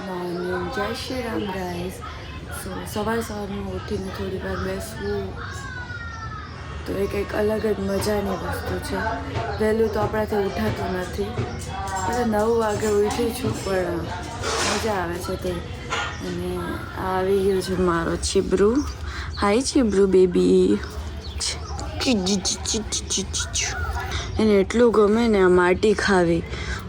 Morning જય Shri Ram guys. સવારમાં ઉઠીને થોડી વાર બેસવું તો એ કંઈક અલગ જ મજાની વસ્તુ છે. વહેલું તો આપણાથી ઉઠાતું નથી. એટલે 9 વાગે ઉઠી છું પણ મજા આવે છે તે. અને આવી ગયું છે મારો ચીબરું. હાય ચીબરું બેબી. એને એટલું ગમે ને આ માટી ખાવી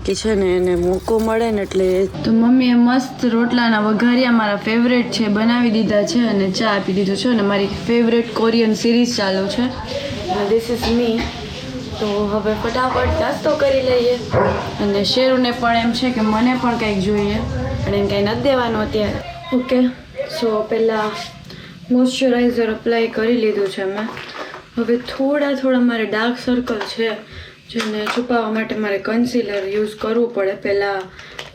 કે છે ને એને મોકો મળે ને એટલે. તો મમ્મીએ મસ્ત રોટલાના વઘારિયા મારા ફેવરેટ છે બનાવી દીધા છે અને ચા આપી દીધો છે. અને મારી ફેવરેટ કોરિયન સિરીઝ ચાલુ છે ધીસ ઇઝ મી. તો હવે ફટાફટ નાસ્તો કરી લઈએ. અને શેરુને પણ એમ છે કે મને પણ કંઈક જોઈએ પણ એને કંઈ નથી દેવાનું અત્યારે. ઓકે સો પહેલાં મોઇશ્ચરાઇઝર અપ્લાય કરી લીધું છે મેં. હવે થોડા મારે ડાર્ક સર્કલ છે જેને છુપાવવા માટે મારે કન્સીલર યુઝ કરવું પડે. પહેલાં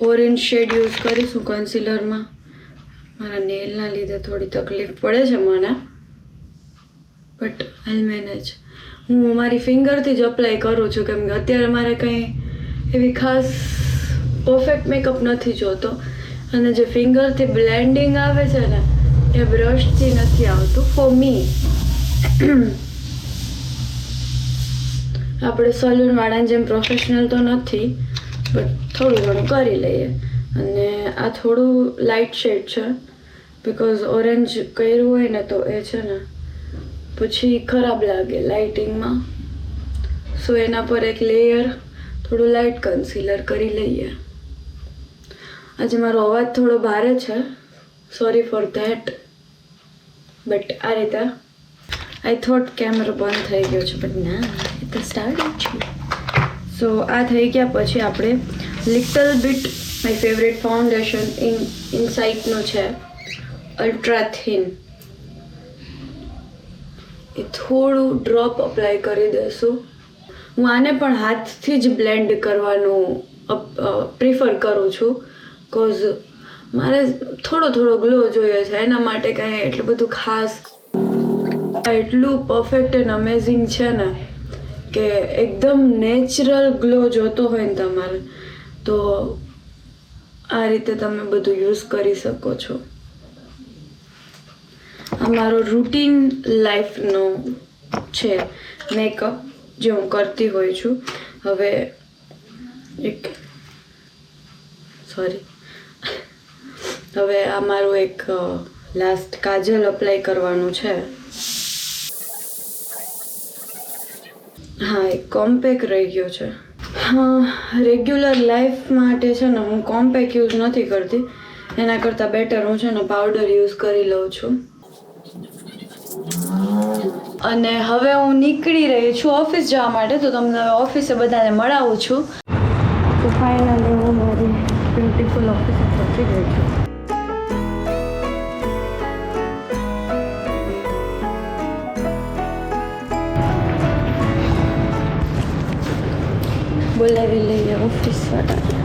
ઓરેન્જ શેડ યુઝ કરીશું કન્સીલરમાં. મારા નેલના લીધે થોડી તકલીફ પડે છે મને બટ આઈ મેનેજ. હું મારી ફિંગરથી જ અપ્લાય કરું છું કેમ કે અત્યારે મારે કંઈ એવી ખાસ પરફેક્ટ મેકઅપ નથી જોતો. અને જે ફિંગરથી બ્લેન્ડિંગ આવે છે ને એ બ્રશથી નથી આવતું ફોર મી. આપણે સલૂનવાળાને જેમ પ્રોફેશનલ તો નથી બટ થોડું ઘણું કરી લઈએ. અને આ થોડું લાઇટ શેડ છે બિકોઝ ઓરેન્જ કર્યું હોય ને તો એ છે ને પછી ખરાબ લાગે લાઇટિંગમાં. સો એના પર એક લેયર થોડું લાઇટ કન્સીલર કરી લઈએ. આજે મારો અવાજ થોડો ભારે છે, સોરી ફોર ધેટ. બટ આ રીતે આઈ થોટ કેમેરો બંધ થઈ ગયો છે બટ ના, એ તો સ્ટાર્ટ છે. સો આ થઈ ગયા પછી આપણે little bit my favourite foundation ઇનસાઇટનું છે અલ્ટ્રા થિન. એ થોડું ડ્રોપ અપ્લાય કરી દઈશું. હું આને પણ હાથથી જ બ્લેન્ડ કરવાનું પ્રિફર કરું છું કોઝ મારે થોડો ગ્લો જોઈએ છે. એના માટે કાંઈ એટલું બધું ખાસ એટલું પરફેક્ટ એન્ડ અમેઝિંગ છે ને કે એકદમ નેચરલ ગ્લો જોતો હોય ને તમારે તો આ રીતે તમે બધું યુઝ કરી શકો છો. આ મારો રૂટીન લાઈફનો છે મેકઅપ જે હું કરતી હોય છું. હવે આ મારું એક લાસ્ટ કાજલ અપ્લાય કરવાનું છે. હા, એક કોમ્પેક રહી ગયો છે. હા, રેગ્યુલર લાઈફ માટે છે ને હું કોમ્પેક યુઝ નથી કરતી. એના કરતાં બેટર હું છે ને પાવડર યુઝ કરી લઉં છું. અને હવે હું નીકળી રહી છું ઓફિસ જવા માટે. તો તમને હવે ઓફિસે બધાને મળાવું છું. તો ફાઇનલી હું મારી બ્યુટીફુલ ઓફિસે પહોંચી ગઈ છું. બોલાવી લઈએ ઓફિસ વાળા.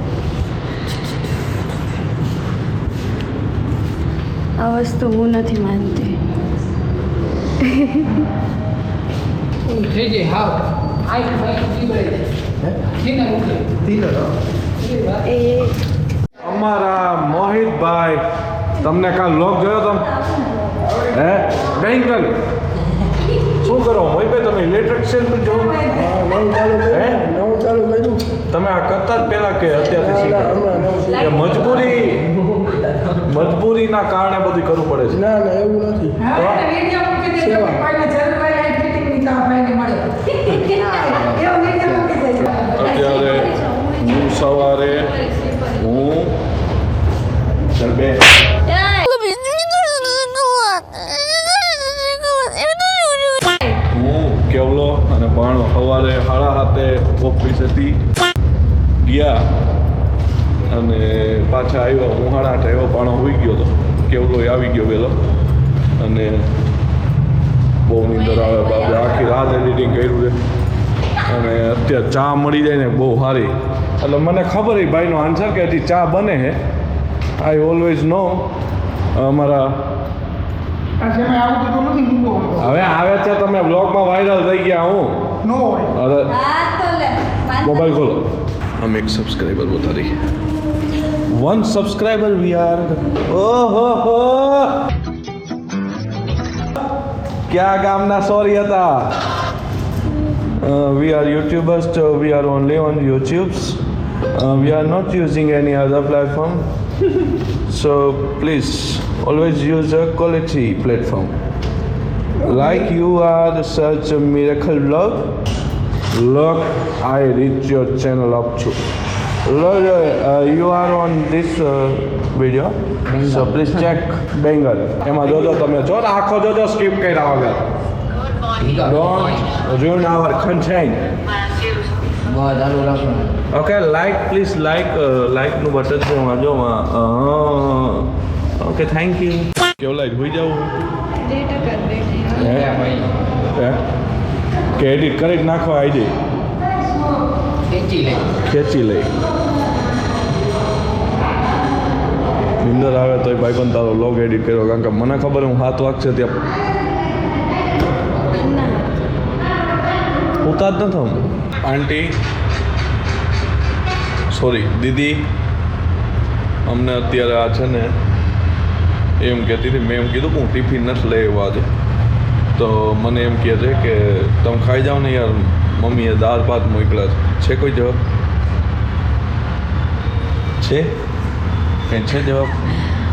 આ વસ્તુ હું નથી માનતી. અમારા મોહિતભાઈ તમને કાલ લોક જોયો તમે હે બેંકલ શું કરો મોહિતભાઈ તમે ઇલેક્ટ્રિશિયન જો નવું ચાલુ કર્યું તમે આ કરતા જ પહેલા કે અત્યારથી મજબૂરીના કારણે બધું કરવું પડે છે. ના એવું નથી. અત્યારે હું સવારે હું કેવલો અને ભાણો સવારે 7:30 ઓફિસેથી ગયા અને પાછા આવ્યો. હું 8:30 આવ્યો, ભાણો હોઈ ગયો હતો. કેવલો આવી ગયો વહેલો અને બહુ નીંદર આવે બાપરે. આખી રાત એડિટિંગ કર્યું છે અને અત્યારે ચા મળી જાય ને બહુ સારી. એટલે મને ખબર એ ભાઈનો આન્સર કે હજી ચા બને છે. આઈ ઓલવેઝ નો અમારા હવે આવે છે તમે બ્લોગમાં વાયરલ થઈ ગયા. હું અરે મોબાઈલ ખોલો. અમે એક સબસ્ક્રાઈબર બતાવી 1 subscriber we are. ઓહો क्या ગામના સોરી હતા. We are YouTubers, so we are only on YouTube's. We are not using any other platform. So please always use a quality platform. Like you are such a miracle vlog. Look, I reach your channel up to. Look, you are on this video. So please check Bengal. એમાં જોજો તમે જો આખો જોજો skip કર્યા વગર. Don't ruin our content. Okay, please like નું button છે એમાં જો ઓકે થેન્ક યુ. કેવું લાઈટ હોઈ જાવ કે એડિટ કરી નાખવા આવી જાય ખેંચી લઈ નિંદર આવે તો ભાઈ પણ તારો લોગ એડિટ કર્યો કારણ કે મને ખબર હું 7 વાગશે ત્યાં ઉતાર જ નથી હું આંટી સોરી દીદી અમને અત્યારે આ છે ને એમ કહેતી હતી મેં એમ કીધું કે હું ટિફિન નથી લઈ આવ્યો આજે તો મને એમ કહે છે કે તમે ખાઈ જાઓ ને યાર મમ્મીએ દાળ ભાત મોકલ્યા છે કોઈ જવાબ છે કંઈ છે જવાબ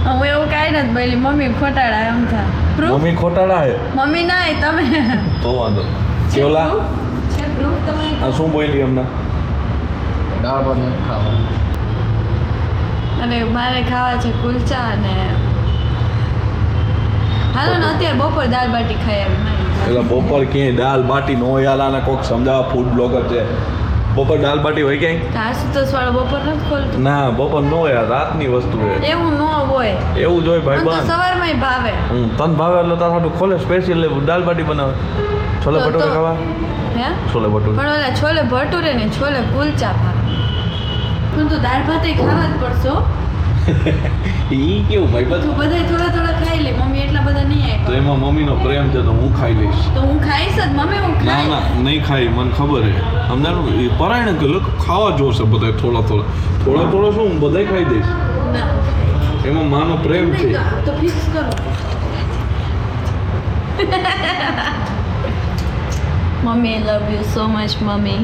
હું એવું કાંઈ નથી બોલી મમ્મી ખોટાડા એમ થા મમ્મી ખોટાડા હે મમ્મી ના તમે તો વાંધો કેવલા છે પ્રૂફ તમે આ શું બોલી હમણાં દાળ ભાત નથી ખાવા અને મારે ખાવા છે કુલચા અને હાલો ને અત્યારે બપોર દાળ બાટી ખાઈ આવી એટલે બપોર ક્યાંય દાલ બાટી નો યાર આને કોઈક સમજાવવા ફૂડ બ્લોગર છે બપોર દાલ બાટી હોય ક્યાંય આશુતોષ વાળો બપોર નથી ખોલતો ના બપોર નો યાર રાતની વસ્તુ છે એવું ન હોય એવું જ હોય ભાઈ મને તો બન સવારમાં ભાવે તન ભાવે એટલે તારું ખોલે સ્પેશિયલ દાલ બાટી બનાવે છોલે ભટુરે ખાવા હે છોલે ભટુરે પણ ઓલા છોલે ભટુરે ને છોલે કુલચા ભાવે પણ તો દાળ ભાત ખાવા જ પડશો ઈ કેવું ભાઈ તું બધા થોડા ખાઈ લે મમ્મી એટલા બધા નહીં તો આપ્યા એમાં મમ્મીનો પ્રેમ છે તો હું ખાઈ લઈશ તો હું ખાઈશ જ મમ્મી હું ના ખાઈશ ના નહીં ખાઈ મને ખબર છે સમજાણું એ પરાયણે કે લોકો ખાવા જોશે બધા થોડા શું હું બધાય ખાઈ દઈશ ના એમાં માનો પ્રેમ છે તો ફિક્સ કરો mummy love you so much mummy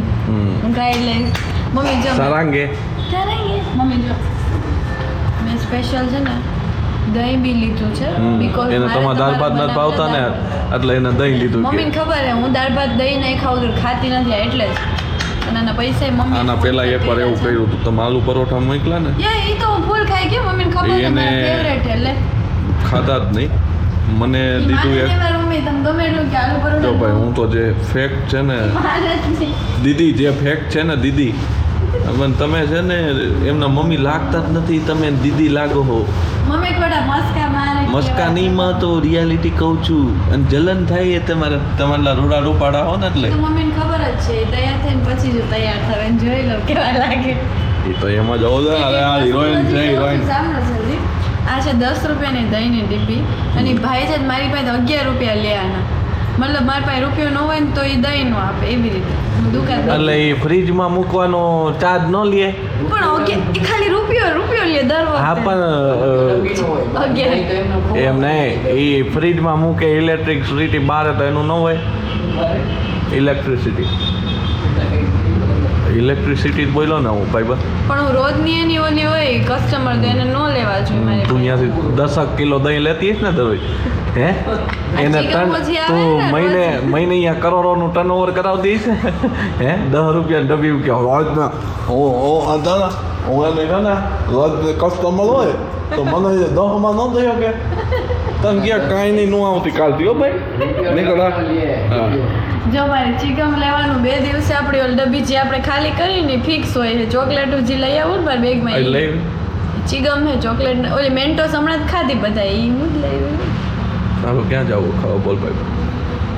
હું ખાઈ લઈશ મમ્મી જો સારાંગે કરેંગે મમ્મી જો મેં સ્પેશિયલ છે ને દહીં બી લીધું છે બીકોઝ એને તમારા દાળ ભાત નથી ભાવતા ને એટલે એને દહીં લીધું કે મમ્મીને ખબર હે હું દાળ ભાત દહીં નહીં ખાઉં તો ખાતી નથી એટલે જ અને આના પૈસા મમ્મી આના પહેલા એકવાર એવું કર્યું હતું તમે આલુ પરોઠા મોકલા ને યા એ તો હું ફૂલ ખાઈ ગઈ મમ્મીને ખબર છે એને મારા ફેવરેટ એટલે ખાધા જ નહીં મને દીધું એક મમ્મી તમે ગમે એટલું કે આલુ પરોઠા જો ભાઈ હું તો જે ફેક્ટ છે ને મારે જ નહીં. દીદી જે ફેક્ટ છે ને દીદી પણ તમે છે ને એમના મમ્મી લાગતા જ નથી તમે દીદી લાગો હો મમ્મી કોડા મસ્કા મારે મસ્કાનીમાં તો રિયાલિટી કહું છું અને જલન થાય એ તમારા રૂડા રૂપાડા હો ને એટલે તો મમ્મીને ખબર જ છે તૈયાર થઈને પછી જો તૈયાર થાય ને જોઈ લો કેવા લાગે એ તો એમાં જવો છે અરે આ હિરોઈન છે હિરોઈન સાંભળો જલ્દી આ છે 10 રૂપિયાની દહીંની ડીબ્બી અને ભાઈ છે મારી પાસે 11 રૂપિયા લે આના મતલબ મારી પાસે રૂપિયો ન હોય ને તો એ દહીંનો આપે એવી રીતે હું દુકાન એટલે એ ફ્રીજમાં મૂકવાનો ચાર્જ ન લે પણ એ ખાલી રૂપિયો લે દર હા વખતે પણ એમ નહીં એ ફ્રીજમાં મૂકે ઇલેક્ટ્રિસિટી બહાર તો એનું ન હોય ઇલેક્ટ્રિસિટી બોલો ને હું ભાઈ પણ હું રોજની એની ઓલી હોય કસ્ટમર તો એને ન લેવા જોઈએ મારી તું ત્યાંથી 10 કિલો દહીં લેતી હશ ને દરરોજ હે એને ચિકન પછી આવે તું ને મહિને અહીંયા કરોડોનું ટર્નઓવર કરાવી દઈશ હે 10 રૂપિયા ડબ્બી કે રોજના હું એને કહે ને રોજ કસ્ટમર હોય તો મને 10માં ન થયો કે તને ક્યાં કાંઈ નહીં ન આવતી કાલથી હો ભાઈ નીકળા હા જો મારે ચિકન લેવાનું 2 દિવસે આપણી ઓલી ડબ્બી જે આપણે ખાલી કરીને ફિક્સ હોય છે ચોકલેટ જે લઈ આવું ને મારા બેગમાં લઈ ચિકન છે ચોકલેટ ઓલી મેન્ટોસ હમણાં જ ખાધી બધા એ હું જ લઈ હાલો ક્યાં જવું ખાવા બોલ ભાઈ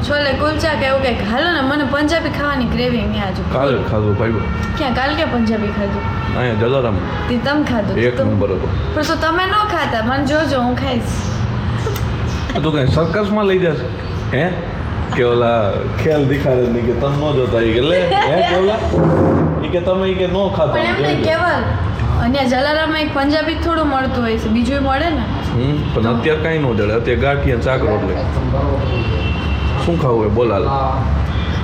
છોલે કુલચા કે એવું કંઈક હાલો ને મને પંજાબી ખાવાની ક્રેવિંગ ને આજુ કાલે ખાધું ભાઈ ક્યાં કાલ ક્યાં પંજાબી ખાધું અહીંયા જલારામ તે તમે ખાધું એક નંબર હતો પણ તો તમે ન ખાતા મને જોજો હું ખાઈશ તું કઈ સર્કસમાં લઈ જશે હે કે ઓલા ખેલ દિખાડે નહીં કે તમે ન જોતા એ કે લે હે કે ઓલા એ કે તમે એ કે ન ખાતા પણ એમને કેવલ અને આ જલારામમાં એક પંજાબી થોડું મળતું હોય છે, બીજું મળે ને. પણ અત્યારે કાંઈ ન જડે. અત્યારે ગાંઠિયા શાક રોટલી. શું ખાવું હોય બોલ હાલ.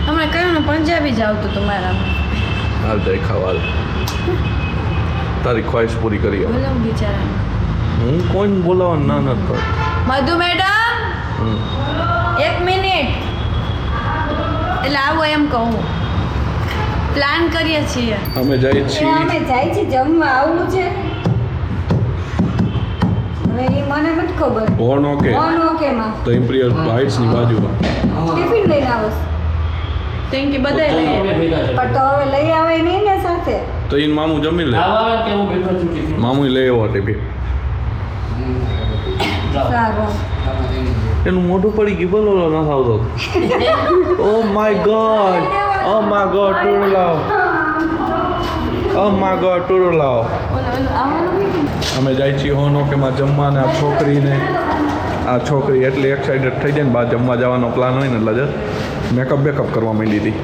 હમણાં કહ્યું ને પંજાબી જ આવતું તમારામાં. હાલ જાય ખાવા હાલ. તારી ખ્વાહિશ પૂરી કરી આવે. બોલો બિચારાને. હું કોઈને બોલાવવાનું ના નથી કરતો. મધુ મેડમ 1 મિનિટ. એટલે આવો એમ કહું. પ્લાન કરીએ છીએ. અમે જઈએ છીએ. અમે જાય છે જમવા આવવું છે. હવે એ મને નથી ખબર. Horn okay. ઓકે માં તો ઇમ્પિરિયલ હાઇટ્સ ની બાજુમાં. ટિફિન લઈને આવસ. થેન્ક યુ બધાય લઈએ. પણ તો હવે લઈ આવે નહીં ને સાથે. તો એને મામું જમી લે. મામું લઈ આવો ટિફિન. સારું. એનું મોઢું પડી ગયું બોલો નથી આવતો. Oh my god. Oh my god ટુડો લાવ. ઓ માય ગોડ ટુડો લાવ. અમે જાય છીએ હોનો કે માં જમવા ને આ છોકરી એટલી એક્સાઇટેડ થઈ જાય ને બહાર જમવા જવાનો પ્લાન હોય ને એટલે જ મેકઅપ કરવા માંડી હતી.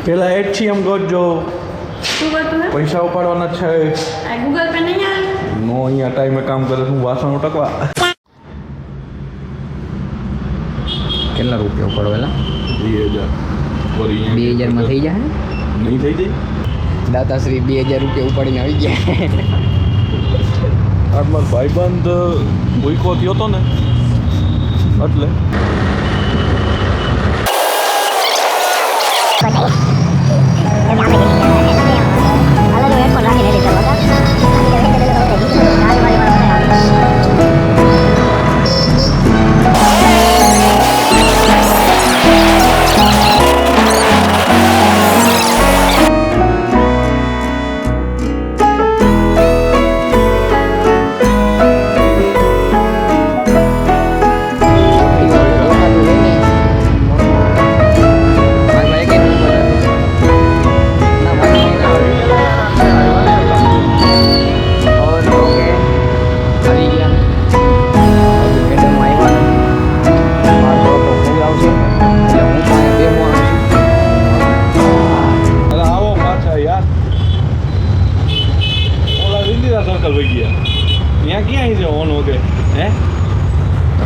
પેલા HM ગોતજો. શું કરતું હે? પૈસા ઉપાડવાના છે. આ ગૂગલ પે નહીં આવે? નો અહીંયા ટાઈમે કામ કરે હું વાસણ ટકવા. કેટલા રૂપિયા ઉપાડવેલા? 2000. 2000 માં થઈ જાય? નહીં થઈ જાય. દાતાશ્રી 2000 રૂપિયા ઉપાડીને આવી ગયા. આ મારો ભાઈબંધ ભૂકો થયો હતો ને એટલે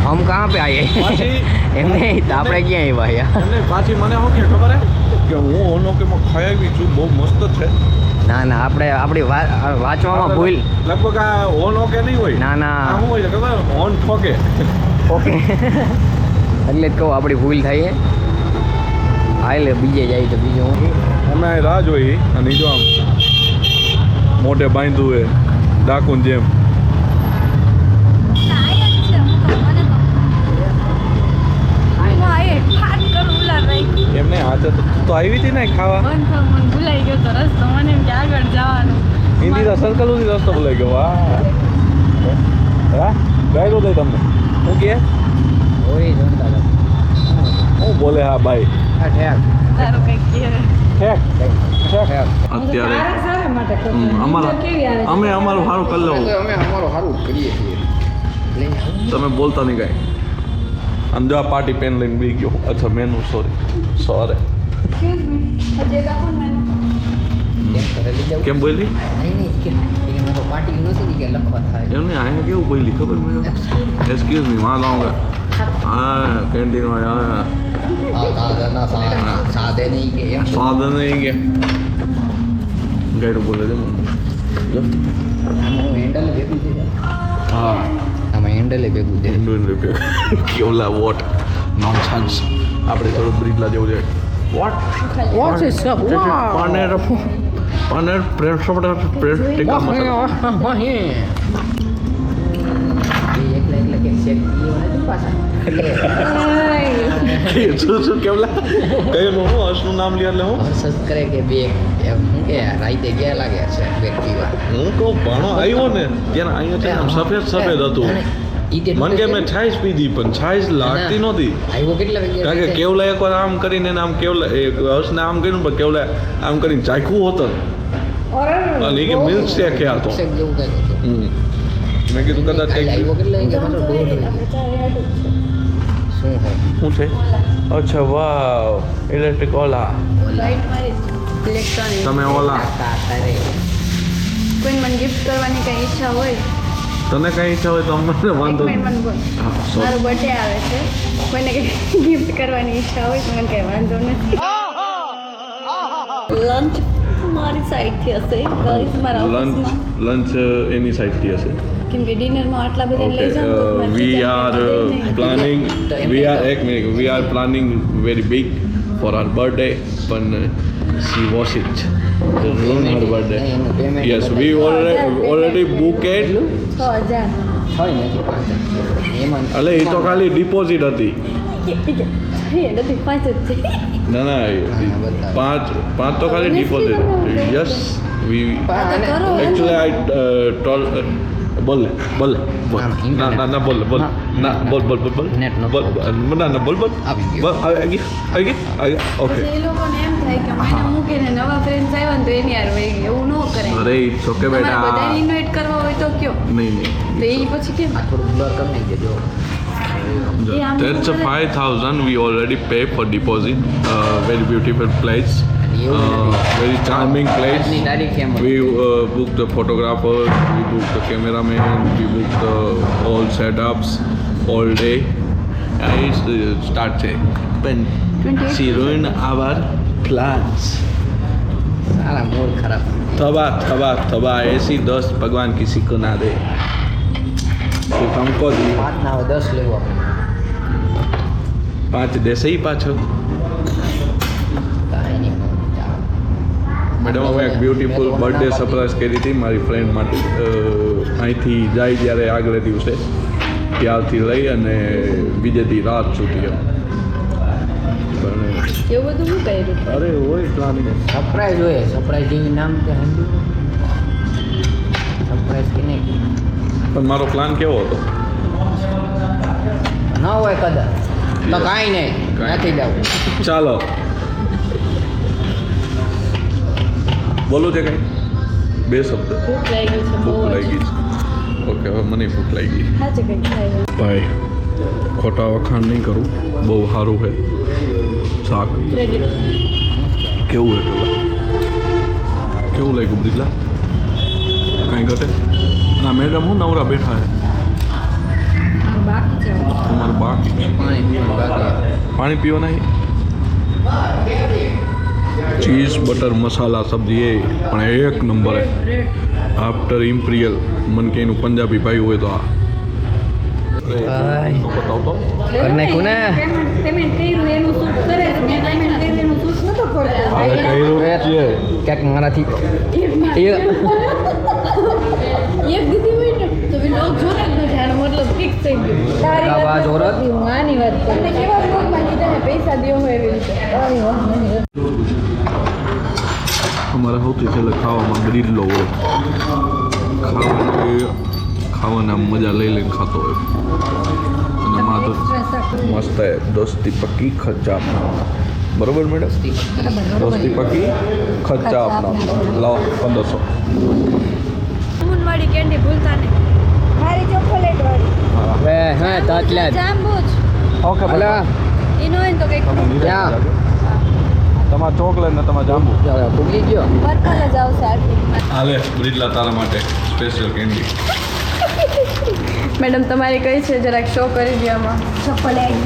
हम कहाँ पे आए एम नहीं तो આપણે ક્યાં આવ્યા યાર એટલે પાછી મને શું કે ખબર હે કે હું ઓનો કે માં ખાઈ આવી છું બહુ મસ્ત છે ના ના આપણે આપણી વાંચવામાં ભૂલ લગભગ આ ઓનો કે નહીં હોય ના ના આ શું હોય છે ખબર ઓન ઠોકે ઓકે એટલે જ કહું આપણી ભૂલ થઈ હે હાલ બીજે જાય તો બીજું અમે અહીં રાહ જોઈ અને જો આમ મોઢે બાંધ્યું હે ડાકુન જેમ એમને હાથે તો આવી હતી ને ખાવા ભૂલાઈ ગયો તો રસ્તો મને એમ કે આગળ જવાનું ઇન્દિરા સર્કલ સુધી રસ્તો ભૂલાઈ ગયો વાહ હા ગાયલો દઈ તમને શું કહે ઓય જોનતા હું બોલે હા ભાઈ આ ઠેક તારું કંઈક કહે અત્યારે તારા સારા માટે કહું. અમારા કેવી આવે છે? અમે અમારું સારું કરી લઉં અમે અમારું સારું કરીએ છીએ લઈને આવું તમે બોલતા નહીં કાંઈ આમ જો આ પાર્ટી પેન લઈને બી ગયો અચ્છા મેનુ સોરી Excuse me. હજી એક આપો ને મને. કેમ કરે લઈ જાવ કેમ બોલી નહીં નહીં કે એને મારો પાર્ટી નથી કે લખવા થાય એમને આયા કેવું બોલી ખબર મને એક્સક્યુઝ મી વहाँ लाऊंगा हाँ कैंटीन में आया સાદે નહીં કે એમ स्वाद नहीं क्या गाइड बोले थे जो આમાં હેન્ડલ ભેગું છે हाँ આમાં હેન્ડલ ભેગું છે इंडोन रुपये केवला वॉट नॉनसेंस આપણે થોડું બ્રિજલા જેવું છે what What is up? Paneer bread tikka masala એકલા કે શેક દીયો પાછા શું કેવલા કયું હું હર્ષનું નામ લ્યા એટલે હું હર્ષ કરે કે બે એમ શું કે રાઈતે ગયા લાગે છે બે પીવા હું કહું ભણો આવ્યો ને ત્યારે અહીંયા છે ને આમ સફેદ હતું મને કે મેં છાઈસ પીધી પણ છાઈસ લાગતી નહોતી આવ્યો કેટલા વાગે કારણ કે કેવલા એકવાર આમ કરીને એને આમ કેવલા હર્ષને આમ કર્યું પણ કેવલા આમ કરીને ચાખ્યું હોત અને એ કે મિલ્ક શેક હે આ તો શેક જેવું કંઈક હતું મેં કીધું કદાચ કંઈક આવ્યો કેટલા વાગે પાછો દોઢ શું હોય શું છે અચ્છા વાવ ઇલેક્ટ્રિક ઓલા લાઈટ મારી ઇલેક્ટ્રોનિક તમે ઓલા તારે કોઈ મને ગિફ્ટ કરવાની કંઈ ઈચ્છા હોય તને કઈ ઈચ્છા હોય તો અમને વાંધો એક મિનિટ મને બોલ. હા મારો sorry. બર્થડે આવે છે કોઈને કંઈ ગિફ્ટ કરવાની ઈચ્છા હોય તો મને કંઈ વાંધો નથી લંચ મારી સાઈડથી હશે ગાઈસ મારા લંચ લંચ એની સાઈડથી હશે કેમ કે ડિનરમાં આટલા બધા લઈ જાઉં તો મારે વી ચિંતા આર નહીં. Planning we are planning very big for our birthday પણ see wash it run her birthday yes we already booked 6000 થાય નથી પાંચ એમાં એટલે એ તો ખાલી ડિપોઝિટ હતી નથી 5 જ છે ના પાંચ તો ખાલી deposit yes we actually I toll બોલ બોલ ના બોલ ના બોલ Net નો બોલ ના બોલ આવી ગયો. બોલ આવી ઓકે પછી એ લોકોને એમ થાય કે મહિના મૂકીને નવા ફ્રેન્ડ્સ આવ્યા ને તો એની યાર વહી ગઈ એવું ન કરે અરે ઇટ્સ ઓકે તમારે બેટા બધાને ઇન્વાઇટ કરવા હોય તો કયો નહીં તો એ પછી કેમ આ થોડું બ્લર કરી નાખી દેજો That's a 5,000 we already pay for deposit. Very beautiful place. Very charming place. આજની તારીખ એમ We booked the photographers, we booked the cameraman, we booked the all setups all day. It's start check. When 28. she ruined our plans. Sara mood ખરાબ थबा ऐसी दोस्त भगवान किसी को ना दे. सिर्फ हमको दी 5 ના 10 લેવો पाँच देसे ही पाछो. કાંઈ નહીં મેડમ અમે એક બ્યુટીફુલ બર્થડે સરપ્રાઈઝ કરી હતી મારી ફ્રેન્ડ માટે અહીંથી જાય જ્યારે આગલે દિવસે ત્યારથી લઈ અને બીજે દી રાત સુધી એમ પણ એવું બધું શું કર્યું અરે હોય પ્લાનિંગ સરપ્રાઈઝ હોય સરપ્રાઈઝ જેવી નામ કે હિન્દુ સરપ્રાઈઝ કે નહીં પણ મારો પ્લાન કેવો હતો ન હોય કદાચ તો કાંઈ નહીં નથી જવું ચાલો બોલું છે કંઈ બે શબ્દ ભૂખ લાગી છે બહુ ભૂખ જ. લાગી છે ઓકે હવે મને ભૂખ લાગી હા છે કંઈક ખાઈ ભાઈ ખોટા વખાણ નહીં કરું બહુ સારું છે શાક ક્રેડિટ કેવું છે પેલા કેવું લાગ્યું બ્રિજલા કાંઈ ઘટે ના મેડમ હું નવરા બેઠા છે બાકી છે તમારું બાકી છે. પાણી પીવાનું બાકી પાણી પીવા નહીં ચીઝ બટર મસાલા સબ્જી એ પણ એક નંબર હે આફ્ટર ઇમ્પિરિયલ મન કે એનું પંજાબી ભાઈ હોય તો આ ભાઈ. બતાવતો કરી નાખ્યું ને પેમેન્ટ કર્યું એનું શૂટ કરે છે મેં પેમેન્ટ કર્યું એનું શૂટ નતો કરતો હવે કર્યું છે ક્યાંક મારાથી એક દીધી હોય ને તો વ્લોગ જોતા જ નથી આનો મતલબ ફિક્સ થઈ ગયું તારી આવા વાત જોરત? નથી, હું આની વાત કરું તમને કેવા બ્લોગમાં લીધા ને પૈસા દેવો હોય એવી રીતે અરે વાહ મને અમારે સૌથી છેલ્લે ખાવામાં ગ્રીલો હોય ખાવાના મજા લઈ લઈને ખાતો હોય અને માધુર મસ્ત હે દોસ્તી પક્કી ખર્ચા આપના બરોબર મેડમ દોસ્તી પક્કી ખર્ચા આપના લાવો 1500 વાળી કેન્ડી ભૂલતા નહીં મારી ચોકોલેટ વાળી હવે હા તો એટલે જ જાંબુ જ ઓકે હલો એનો હોય ને તો કંઈક ક્યાં? તમારા ચોકલેટ ને તમારા જાંબુ ભૂગી ગયો પર્પલ જ આવશે આટલી હાલે બ્રિજલા તારા માટે સ્પેશિયલ કેન્ડી મેડમ તમારી કઈ છે જરાક શો કરી દો આમાં ચોકોલેટ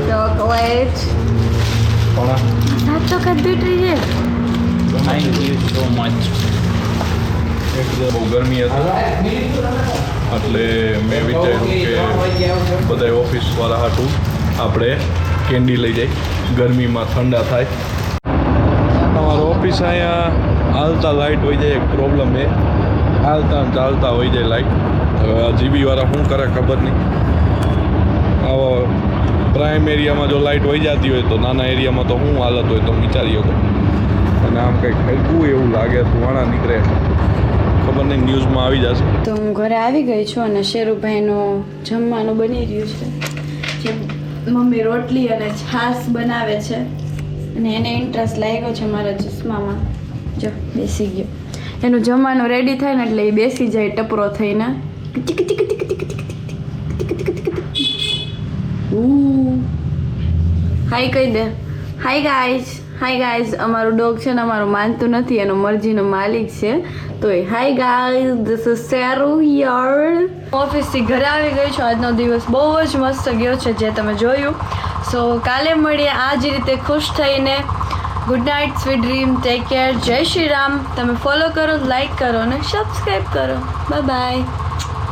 ચોકોલેટ પણ 7 વખત બેટરી છે એક બહુ ગરમી હતી એટલે મેં વિચાર્યું કે બધા ઓફિસવાળા હાટું આપણે કેન્ડી લઈ જઈએ ગરમીમાં ઠંડા થાય તમારો ઓફિસ અહીંયા હાલતા લાઇટ હોય જાય એક પ્રોબ્લેમ એ હાલતા ને ચાલતા હોય જાય લાઇટ હવે આ જીબીવાળા શું કરે ખબર નહીં આવા પ્રાઇમ એરિયામાં જો લાઇટ વહી જતી હોય તો નાના એરિયામાં તો શું હાલત હોય તો વિચારી શકો અને આમ કંઈક હલકું એવું લાગે ધુવાણા નીકળે ખબર નહીં ન્યૂઝમાં આવી જશે તો હું ઘરે આવી ગઈ છું અને શેરુભાઈનું જમવાનું બની રહ્યું છે જે મમ્મી રોટલી અને છાશ બનાવે છે અને એને ઇન્ટરેસ્ટ લાગ્યો છે મારા ચશ્મામાં જો બેસી ગયો એનું જમવાનું રેડી થાય ને એટલે એ બેસી જાય ટપરો થઈને હાય કહી દે હાય ગાઈઝ હાય ગાઈઝ, અમારું ડોગ છે ને અમારું માનતું નથી, એનો મરજીનો માલિક છે. તો hi guys, this is Seru here. ઓફિસથી ઘરે આવી ગઈ છું. આજનો દિવસ બહુ જ મસ્ત ગયો છે, જે તમે જોયું. સો કાલે મળીએ આ જ રીતે ખુશ થઈને. Good night, sweet dream, take care, જય શ્રી રામ. તમે ફોલો કરો, લાઈક કરો અને સબસ્ક્રાઈબ કરો. Bye bye.